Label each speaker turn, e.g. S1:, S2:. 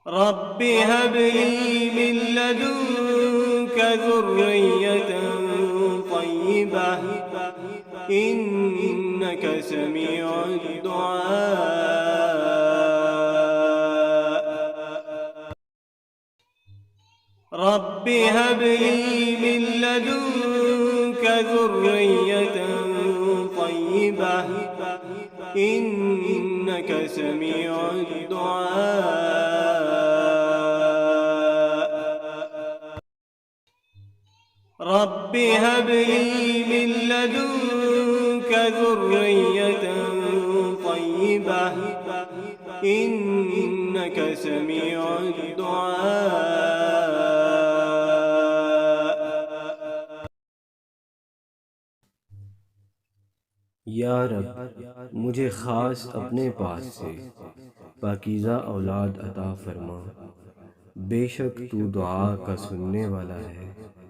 S1: رب هب لي من لدنك ذرية طيبة إنك سميع الدعاء. رب هب لي من لدنك ذرية طيبة إنك سميع الدعاء. رب هب لي من لدنك ذرية طيبة إنك سميع الدعاء.
S2: या रब, मुझे ख़ास अपने पास से पाकीज़ा औलाद अता फरमा। बेशक तू दुआ का सुनने वाला है।